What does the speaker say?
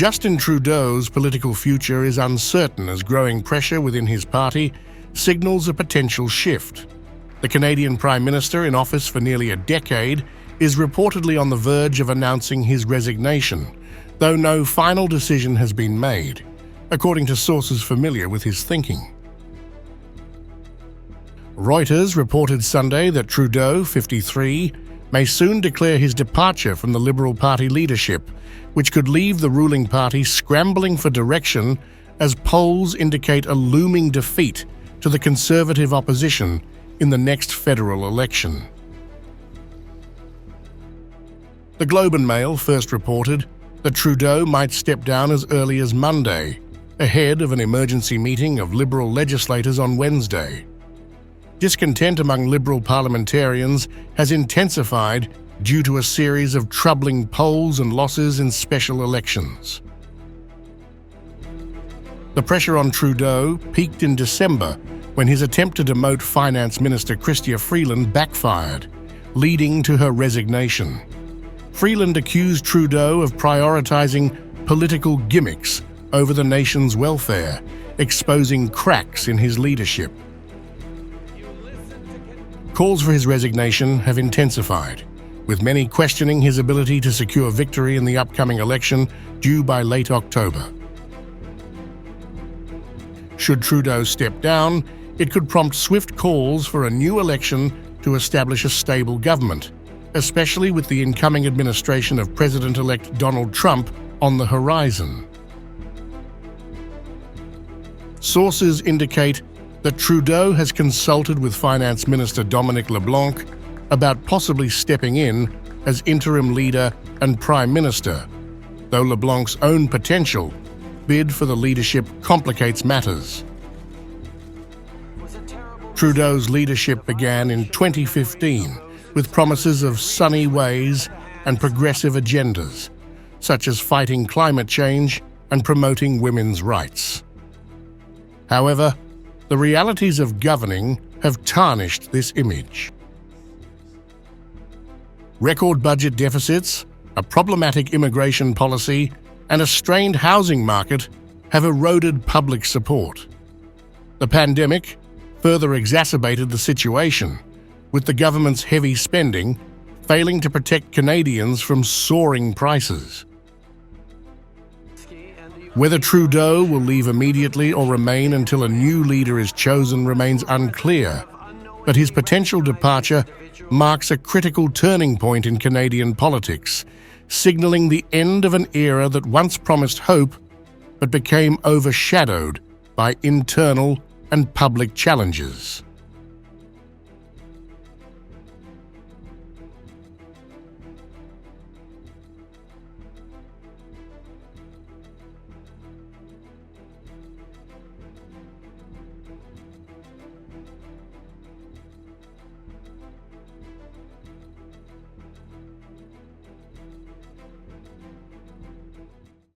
Justin Trudeau's political future is uncertain as growing pressure within his party signals a potential shift. The Canadian Prime Minister, in office for nearly a decade, is reportedly on the verge of announcing his resignation, though no final decision has been made, according to sources familiar with his thinking. Reuters reported Sunday that Trudeau, 53, may soon declare his departure from the Liberal Party leadership, which could leave the ruling party scrambling for direction as polls indicate a looming defeat to the Conservative opposition in the next federal election. The Globe and Mail first reported that Trudeau might step down as early as Monday, ahead of an emergency meeting of Liberal legislators on Wednesday. Discontent among Liberal parliamentarians has intensified due to a series of troubling polls and losses in special elections. The pressure on Trudeau peaked in December when his attempt to demote Finance Minister Chrystia Freeland backfired, leading to her resignation. Freeland accused Trudeau of prioritizing political gimmicks over the nation's welfare, exposing cracks in his leadership. Calls for his resignation have intensified, with many questioning his ability to secure victory in the upcoming election due by late October. Should Trudeau step down, it could prompt swift calls for a new election to establish a stable government, especially with the incoming administration of President-elect Donald Trump on the horizon. Sources indicate that Trudeau has consulted with Finance Minister Dominic LeBlanc about possibly stepping in as interim leader and Prime Minister, though LeBlanc's own potential bid for the leadership complicates matters. Trudeau's leadership began in 2015 with promises of sunny ways and progressive agendas, such as fighting climate change and promoting women's rights. However, the realities of governing have tarnished this image. Record budget deficits, a problematic immigration policy, and a strained housing market have eroded public support. The pandemic further exacerbated the situation, with the government's heavy spending failing to protect Canadians from soaring prices. Whether Trudeau will leave immediately or remain until a new leader is chosen remains unclear, but his potential departure marks a critical turning point in Canadian politics, signaling the end of an era that once promised hope but became overshadowed by internal and public challenges.